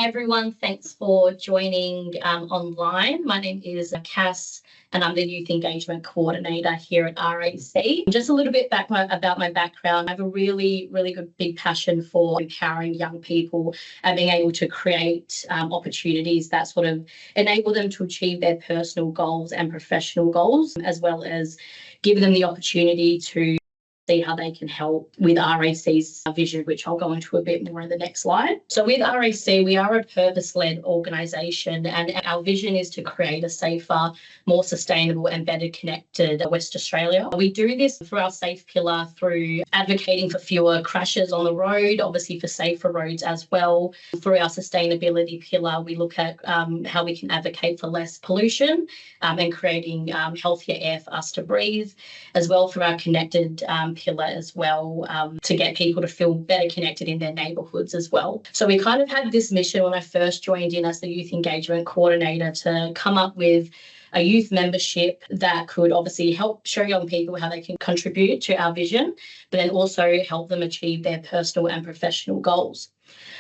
Hi everyone, thanks for joining online. My name is Cass and I'm the Youth Engagement Coordinator here at RAC. Just a little bit about my background. I have a really good big passion for empowering young people and being able to create opportunities that sort of enable them to achieve their personal goals and professional goals, as well as give them the opportunity to see how they can help with RAC's vision, which I'll go into a bit more in the next slide. So with RAC, we are a purpose-led organisation and our vision is to create a safer, more sustainable and better connected West Australia. We do this through our safe pillar, through advocating for fewer crashes on the road, obviously for safer roads as well. Through our sustainability pillar, we look at how we can advocate for less pollution and creating healthier air for us to breathe, as well through our connected pillar as well, to get people to feel better connected in their neighbourhoods as well. So we kind of had this mission when I first joined in as the Youth Engagement Coordinator to come up with a youth membership that could obviously help show young people how they can contribute to our vision, but then also help them achieve their personal and professional goals.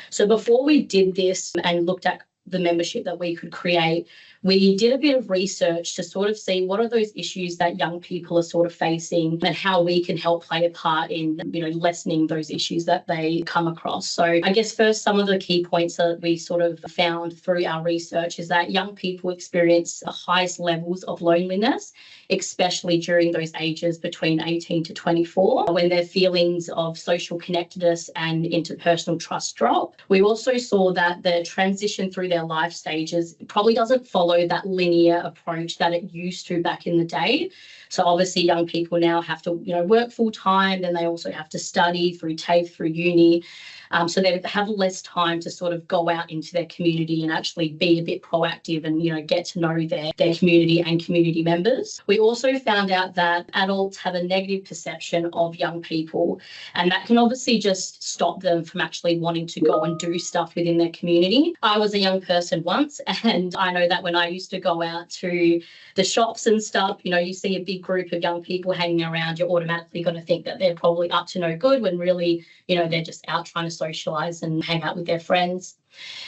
So before we did this and looked at the membership that we could create, we did a bit of research to sort of see what are those issues that young people are sort of facing and how we can help play a part in, lessening those issues that they come across. So I guess first, some of the key points that we sort of found through our research is that young people experience the highest levels of loneliness, especially during those ages between 18 to 24, when their feelings of social connectedness and interpersonal trust drop. We also saw that the transition through their life stages probably doesn't follow that linear approach that it used to back in the day. So obviously young people now have to, work full time, then they also have to study through TAFE, through uni. So they have less time to sort of go out into their community and actually be a bit proactive and, get to know their community and community members. We also found out that adults have a negative perception of young people, and that can obviously just stop them from actually wanting to go and do stuff within their community. I was a young person once, and I know that when I used to go out to the shops and stuff, you see a big group of young people hanging around, you're automatically going to think that they're probably up to no good when really, they're just out trying to socialise and hang out with their friends.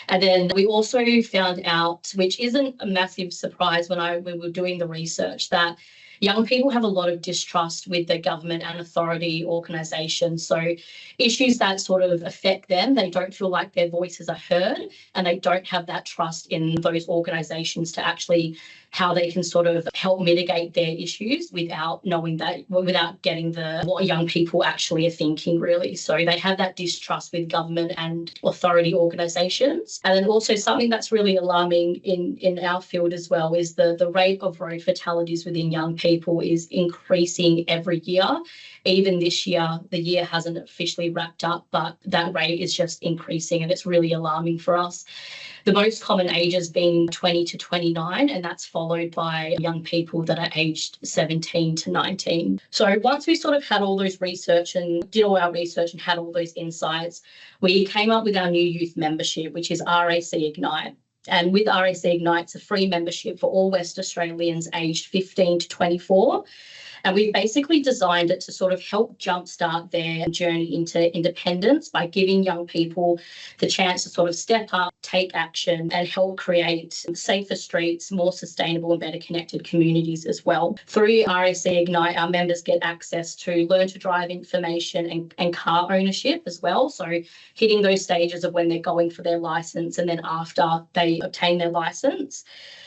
And then we also found out, which isn't a massive surprise when we were doing the research, that young people have a lot of distrust with the government and authority organisations. So issues that sort of affect them, they don't feel like their voices are heard and they don't have that trust in those organisations to actually how they can sort of help mitigate their issues without knowing that, without getting what young people actually are thinking, really. So they have that distrust with government and authority organisations. And then also something that's really alarming in our field as well is the rate of road fatalities within young people is increasing every year. Even this year, the year hasn't officially wrapped up, but that rate is just increasing and it's really alarming for us. The most common ages being 20 to 29, and that's followed by young people that are aged 17 to 19. So once we sort of had all those research and did all our research and had all those insights, we came up with our new youth membership, which is RAC Ignite. And with RAC Ignite, it's a free membership for all West Australians aged 15 to 24. And we've basically designed it to sort of help jumpstart their journey into independence by giving young people the chance to sort of step up, take action and help create safer streets, more sustainable and better connected communities as well. Through RAC Ignite, our members get access to learn to drive information and car ownership as well. So hitting those stages of when they're going for their licence and then after they obtain their licence.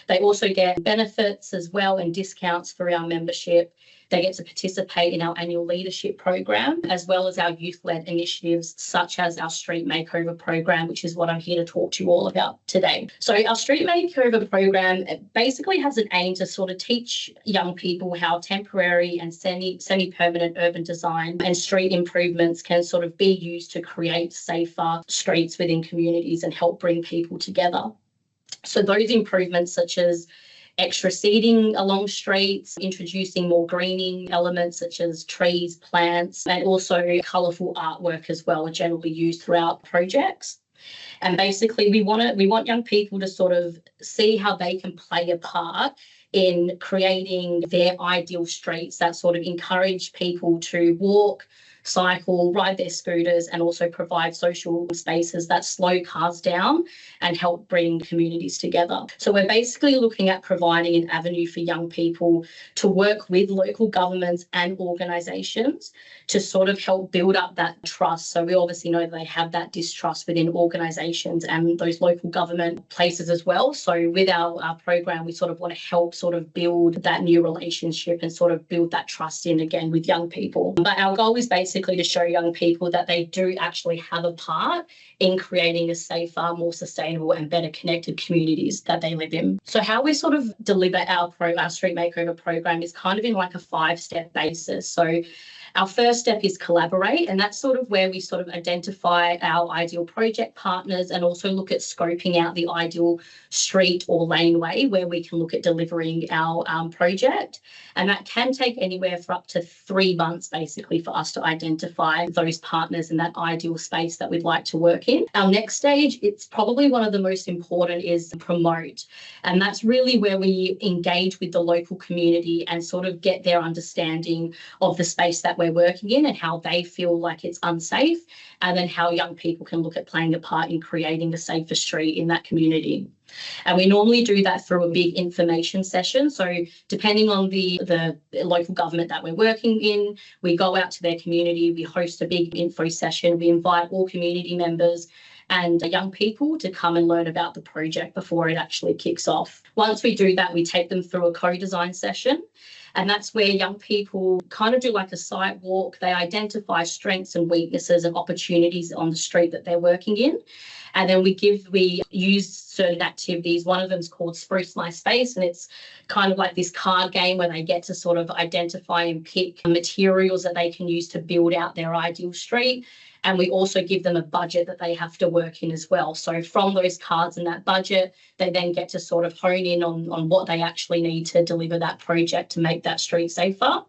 They also get benefits as well and discounts for our membership. They get to participate in our annual leadership program, as well as our youth-led initiatives, such as our street makeover program, which is what I'm here to talk to you all about today. So our street makeover program basically has an aim to sort of teach young people how temporary and semi-permanent urban design and street improvements can sort of be used to create safer streets within communities and help bring people together. So those improvements such as extra seating along streets, introducing more greening elements such as trees, plants, and also colourful artwork as well are generally used throughout projects. And basically we want young people to sort of see how they can play a part in creating their ideal streets that sort of encourage people to walk, cycle, ride their scooters, and also provide social spaces that slow cars down and help bring communities together. So we're basically looking at providing an avenue for young people to work with local governments and organisations to sort of help build up that trust. So we obviously know that they have that distrust within organisations and those local government places as well. So with our program, we sort of want to help sort of build that new relationship and sort of build that trust in again with young people. But our goal is basically to show young people that they do actually have a part in creating a safer, more sustainable and better connected communities that they live in. So how we sort of deliver our street makeover program is kind of in like a 5-step basis. So our first step is collaborate, and that's sort of where we sort of identify our ideal project partners and also look at scoping out the ideal street or laneway where we can look at delivering our project. And that can take anywhere for up to 3 months, basically, for us to identify those partners in that ideal space that we'd like to work in. Our next stage, it's probably one of the most important, is promote. And that's really where we engage with the local community and sort of get their understanding of the space that we're working in and how they feel like it's unsafe, and then how young people can look at playing a part in creating a safer street in that community. And we normally do that through a big information session. So depending on the local government that we're working in, we go out to their community, we host a big info session, we invite all community members and young people to come and learn about the project before it actually kicks off. Once we do that, we take them through a co-design session. And that's where young people kind of do like a site walk. They identify strengths and weaknesses and opportunities on the street that they're working in. And then we use certain activities. One of them is called Spruce My Space, and it's kind of like this card game where they get to sort of identify and pick materials that they can use to build out their ideal street. And we also give them a budget that they have to work in as well. So from those cards and that budget, they then get to sort of hone in on what they actually need to deliver that project to make that street safer.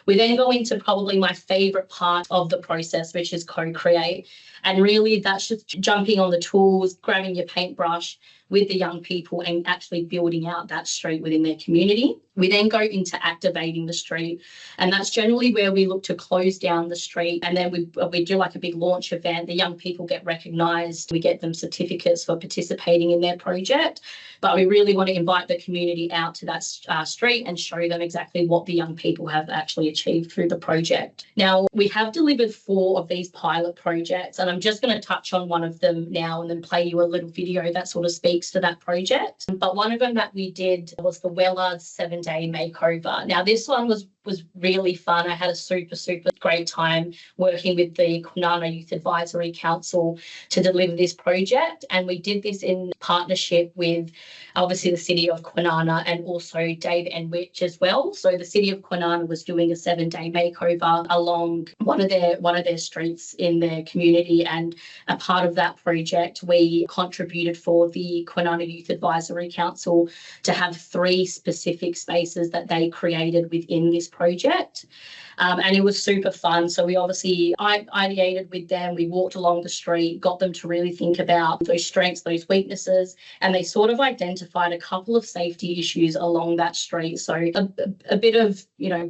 We then go into probably my favourite part of the process, which is co-create. And really that's just jumping on the tools, grabbing your paintbrush with the young people and actually building out that street within their community. We then go into activating the street, and that's generally where we look to close down the street, and then we do like a big launch event. The young people get recognised, we get them certificates for participating in their project, but we really want to invite the community out to that street and show them exactly what the young people have actually achieved through the project. Now, we have delivered 4 of these pilot projects, and I'm just going to touch on one of them now and then play you a little video that sort of speaks to that project. But one of them that we did was the Wellard's 7-day makeover. Now, this one was really fun. I had a super great time working with the Kwinana Youth Advisory Council to deliver this project, and we did this in partnership with obviously the City of Kwinana and also Dave Enwich as well. So the City of Kwinana was doing a 7-day makeover along one of their streets in their community, and a part of that project we contributed for the Kwinana Youth Advisory Council to have 3 specific spaces that they created within this project. And it was super fun. So we obviously ideated with them. We walked along the street, got them to really think about those strengths, those weaknesses, and they sort of identified a couple of safety issues along that street. So a bit of,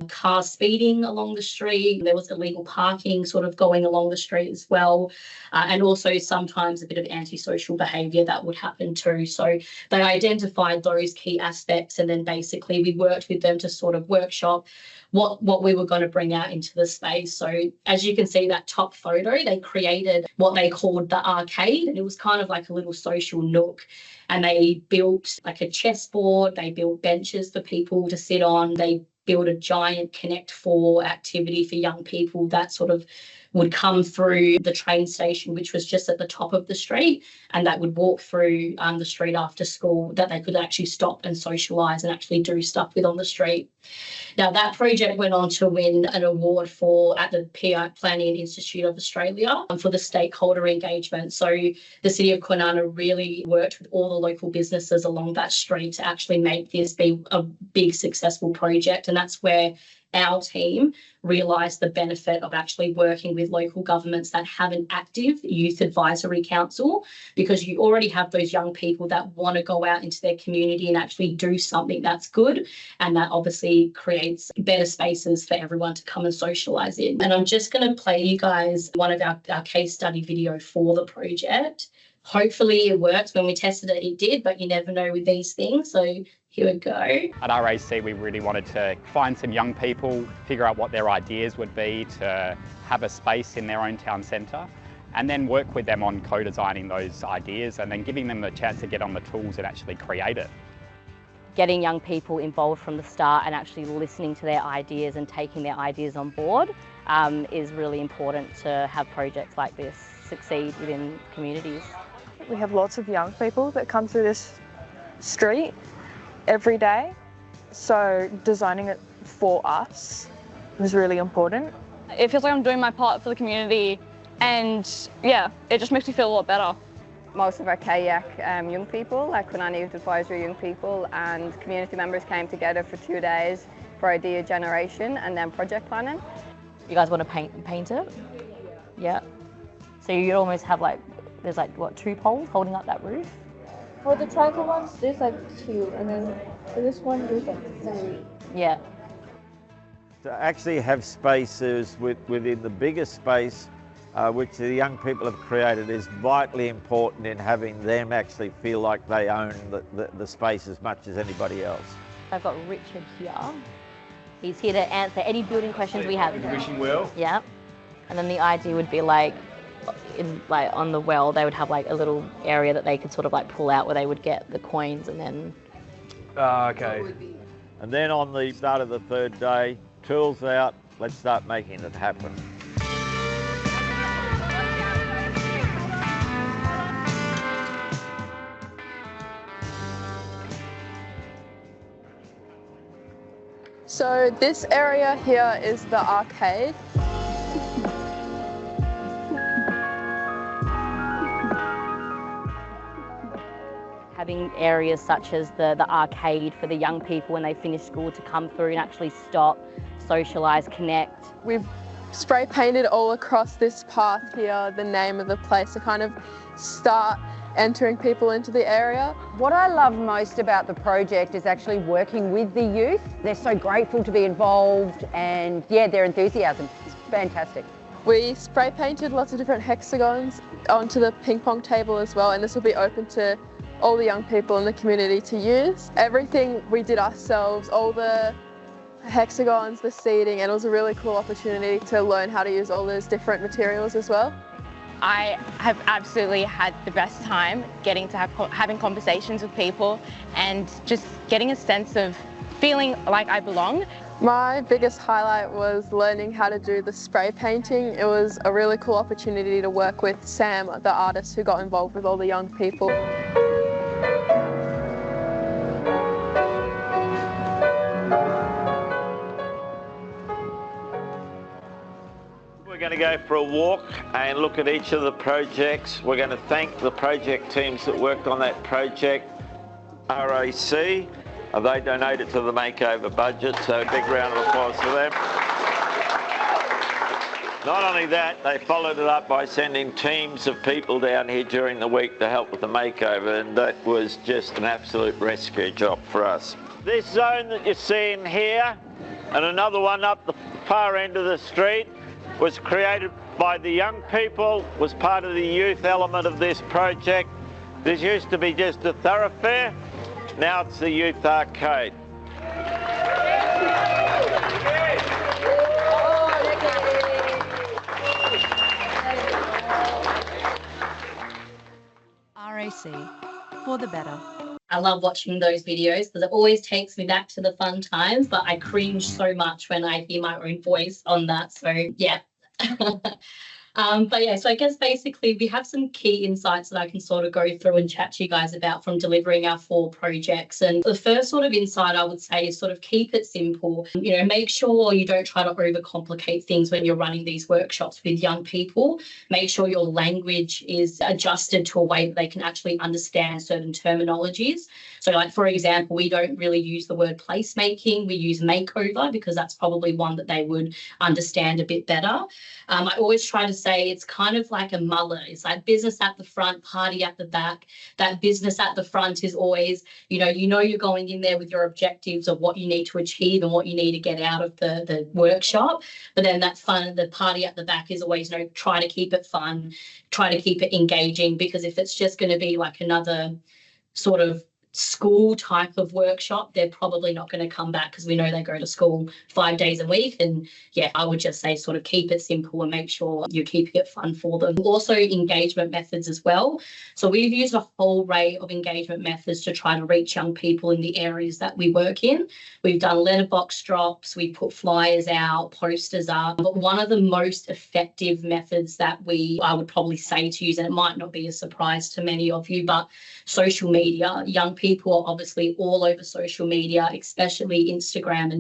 car speeding along the street. There was illegal parking sort of going along the street as well. And also sometimes a bit of antisocial behaviour that would happen too. So they identified those key aspects, and then basically we worked with them to sort of workshop what we were going to bring out into the space. So as you can see, that top photo, they created what they called the arcade, and it was kind of like a little social nook. And they built like a chessboard, they built benches for people to sit on, they built a giant Connect 4 activity for young people that sort of would come through the train station, which was just at the top of the street, and that would walk through the street after school, that they could actually stop and socialise and actually do stuff with on the street. Now, that project went on to win an award at the Planning Institute of Australia for the stakeholder engagement. So the City of Kwinana really worked with all the local businesses along that street to actually make this be a big successful project, and that's where our team realise the benefit of actually working with local governments that have an active youth advisory council, because you already have those young people that want to go out into their community and actually do something that's good, and that obviously creates better spaces for everyone to come and socialise in. And I'm just going to play you guys one of our case study video for the project. Hopefully it works. When we tested it, it did, but you never know with these things. So here we go. At RAC, we really wanted to find some young people, figure out what their ideas would be to have a space in their own town centre, and then work with them on co-designing those ideas and then giving them the chance to get on the tools and actually create it. Getting young people involved from the start and actually listening to their ideas and taking their ideas on board is really important to have projects like this succeed within communities. We have lots of young people that come through this street every day, so designing it for us was really important. It feels like I'm doing my part for the community, and yeah, it just makes me feel a lot better. Most of our kayak young people, like Kwinana Youth Advisory young people and community members came together for 2 days for idea generation and then project planning. You guys want to paint it? Yeah. So you'd almost have like, there's like, what, 2 poles holding up that roof? For the triangle ones, there's like 2, and then for this one, there's like 3. Yeah. To actually have spaces within the bigger space, which the young people have created, is vitally important in having them actually feel like they own the space as much as anybody else. I've got Richard here. He's here to answer any building questions we have. Wishing well. Yeah. And then the idea would be like, on the well, they would have like a little area that they could sort of like pull out where they would get the coins and then... Okay. And then on the start of the 3rd day, tools out, let's start making it happen. So this area here is the arcade. Having areas such as the arcade for the young people when they finish school to come through and actually stop, socialise, connect. We've spray painted all across this path here the name of the place to kind of start entering people into the area. What I love most about the project is actually working with the youth. They're so grateful to be involved, and yeah, their enthusiasm is fantastic. We spray painted lots of different hexagons onto the ping pong table as well, and this will be open to all the young people in the community to use. Everything we did ourselves, all the hexagons, the seating, and it was a really cool opportunity to learn how to use all those different materials as well. I have absolutely had the best time getting to having conversations with people and just getting a sense of feeling like I belong. My biggest highlight was learning how to do the spray painting. It was a really cool opportunity to work with Sam, the artist who got involved with all the young people. We're going to go for a walk and look at each of the projects. We're going to thank the project teams that worked on that project. RAC, they donated to the makeover budget, so a big round of applause for them. Not only that, they followed it up by sending teams of people down here during the week to help with the makeover, and that was just an absolute rescue job for us. This zone that you're seeing here, and another one up the far end of the street, was created by the young people, was part of the youth element of this project. This used to be just a thoroughfare, now it's the youth arcade. RAC, for the better. I love watching those videos because it always takes me back to the fun times, but I cringe so much when I hear my own voice on that. So yeah. But yeah, so I guess basically we have some key insights that I can sort of go through and chat to you guys about from delivering our 4 projects. And the first sort of insight I would say is sort of keep it simple. You know, make sure you don't try to overcomplicate things when you're running these workshops with young people. Make sure your language is adjusted to a way that they can actually understand certain terminologies. So like, for example, we don't really use the word placemaking. We use makeover because that's probably one that they would understand a bit better. I always try to say it's kind of like a mullet. It's like business at the front, party at the back. That business at the front is always, you know you're going in there with your objectives of what you need to achieve and what you need to get out of the workshop. But then that fun, the party at the back is always, try to keep it fun, try to keep it engaging, because if it's just going to be like another sort of school type of workshop, they're probably not going to come back, because we know they go to school 5 days a week. And yeah, I would just say sort of keep it simple and make sure you're keeping it fun for them. Also, engagement methods as well. So we've used a whole array of engagement methods to try to reach young people in the areas that we work in. We've done letterbox drops, we put flyers out, posters up. But one of the most effective methods that I would probably say to use, and it might not be a surprise to many of you, but social media. Young people are obviously all over social media, especially Instagram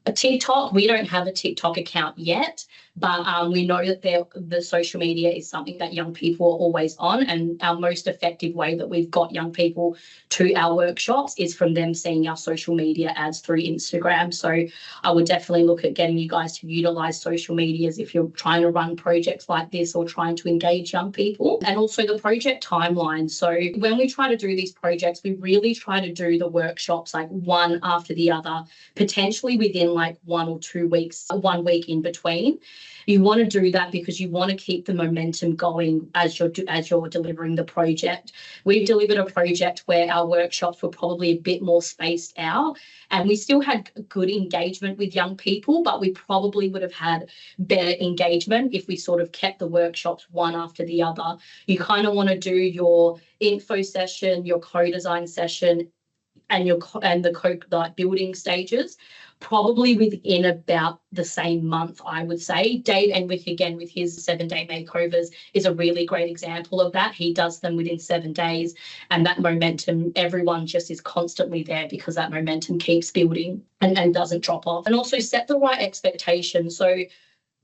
and TikTok. We don't have a TikTok account yet, but we know that the social media is something that young people are always on, and our most effective way that we've got young people to our workshops is from them seeing our social media ads through Instagram. So I would definitely look at getting you guys to utilize social medias if you're trying to run projects like this or trying to engage young people. And also the project timeline. So when we try to do these projects, we really try to do the workshops like one after the other, potentially within like 1 or 2 weeks, 1 week in between. You want to do that because you want to keep the momentum going as you're delivering the project. We've delivered a project where our workshops were probably a bit more spaced out, and we still had good engagement with young people, but we probably would have had better engagement if we sort of kept the workshops one after the other. You kind of want to do your info session, your co-design session, and the building stages probably within about the same month, I would say. Dave Enwick, again, with his 7-day makeovers, is a really great example of that. He does them within 7 days, and that momentum, everyone just is constantly there because that momentum keeps building and doesn't drop off. And also set the right expectations. So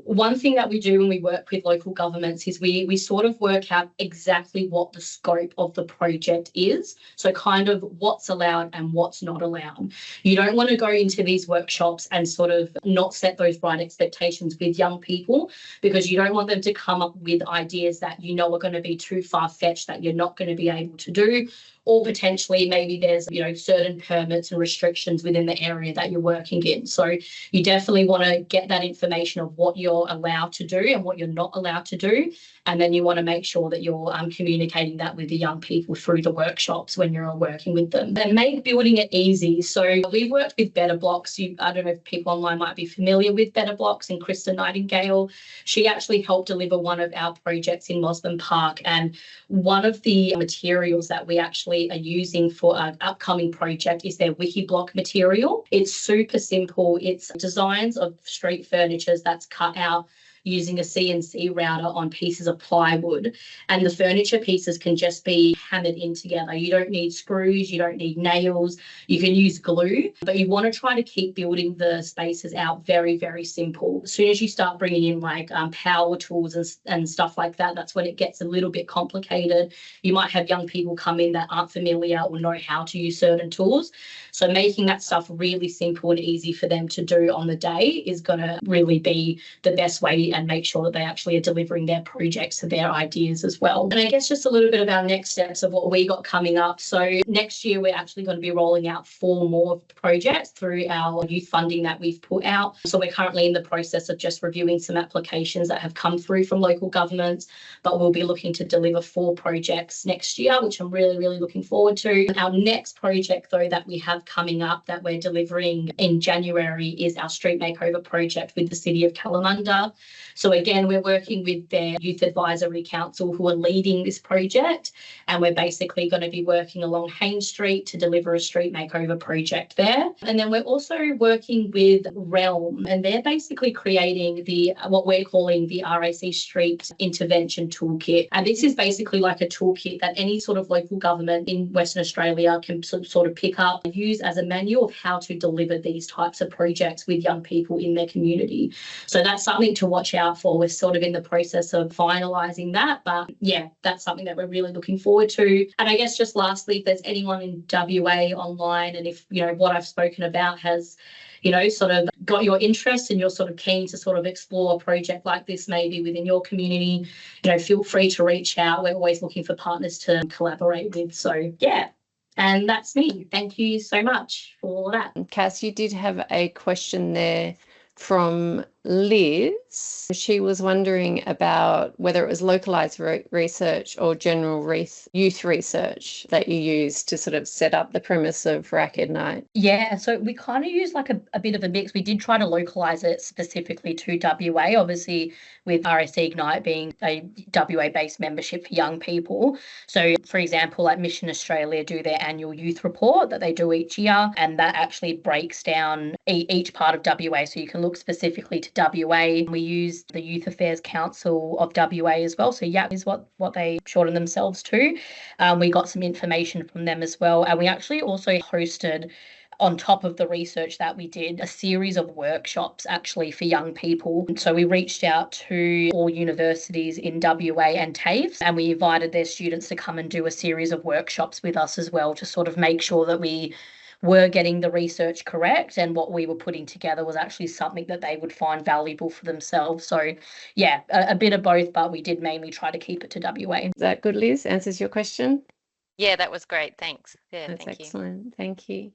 one thing that we do when we work with local governments is we sort of work out exactly what the scope of the project is. So kind of what's allowed and what's not allowed. You don't want to go into these workshops and sort of not set those right expectations with young people, because you don't want them to come up with ideas that are going to be too far-fetched that you're not going to be able to do. Or potentially maybe there's, certain permits and restrictions within the area that you're working in. So you definitely want to get that information of what you're allowed to do and what you're not allowed to do. And then you want to make sure that you're communicating that with the young people through the workshops when you're working with them. And make building it easy. So we've worked with Better Blocks. I don't know if people online might be familiar with Better Blocks and Krista Nightingale. She actually helped deliver one of our projects in Mosman Park. And one of the materials that we actually are using for an upcoming project is their WikiBlock material. It's super simple. It's designs of street furniture that's cut out using a CNC router on pieces of plywood, and the furniture pieces can just be hammered in together. You don't need screws, you don't need nails, you can use glue, but you want to try to keep building the spaces out very, very simple. As soon as you start bringing in like power tools and stuff like that, that's when it gets a little bit complicated. You might have young people come in that aren't familiar or know how to use certain tools. So making that stuff really simple and easy for them to do on the day is going to really be the best way, and make sure that they actually are delivering their projects and their ideas as well. And I guess just a little bit of our next steps of what we got coming up. So next year, we're actually going to be rolling out 4 more projects through our youth funding that we've put out. So we're currently in the process of just reviewing some applications that have come through from local governments, but we'll be looking to deliver 4 projects next year, which I'm really, really looking forward to. Our next project, though, that we have coming up that we're delivering in January is our street makeover project with the City of Kalamunda. So again, we're working with their Youth Advisory Council who are leading this project, and we're basically going to be working along Haynes Street to deliver a street makeover project there. And then we're also working with Realm, and they're basically creating what we're calling the RAC Street Intervention Toolkit. And this is basically like a toolkit that any sort of local government in Western Australia can sort of pick up and use as a manual of how to deliver these types of projects with young people in their community. So that's something to watch out for. We're sort of in the process of finalising that, but yeah, that's something that we're really looking forward to. And I guess just lastly, if there's anyone in WA online, and if, you know, what I've spoken about has, you know, sort of got your interest and you're sort of keen to sort of explore a project like this maybe within your community, you know, feel free to reach out. We're always looking for partners to collaborate with. So yeah, and that's me. Thank you so much for that. Cass, you did have a question there from Liz. She was wondering about whether it was localised research or general youth research that you used to sort of set up the premise of RAC Ignite. Yeah, so we kind of used like a bit of a mix. We did try to localise it specifically to WA, obviously with RAC Ignite being a WA-based membership for young people. So, for example, like Mission Australia do their annual youth report that they do each year, and that actually breaks down each part of WA. So you can look specifically to WA. We used the Youth Affairs Council of WA as well. So YAP is what they shorten themselves to. We got some information from them as well. And we actually also hosted, on top of the research that we did, a series of workshops actually for young people. So we reached out to all universities in WA and TAFE, and we invited their students to come and do a series of workshops with us as well to sort of make sure that we were getting the research correct and what we were putting together was actually something that they would find valuable for themselves. So yeah, a bit of both, but we did mainly try to keep it to WA. Is that good, Liz? Answers your question? Yeah, that was great. Thanks. Yeah, That's thank you. excellent. Thank you.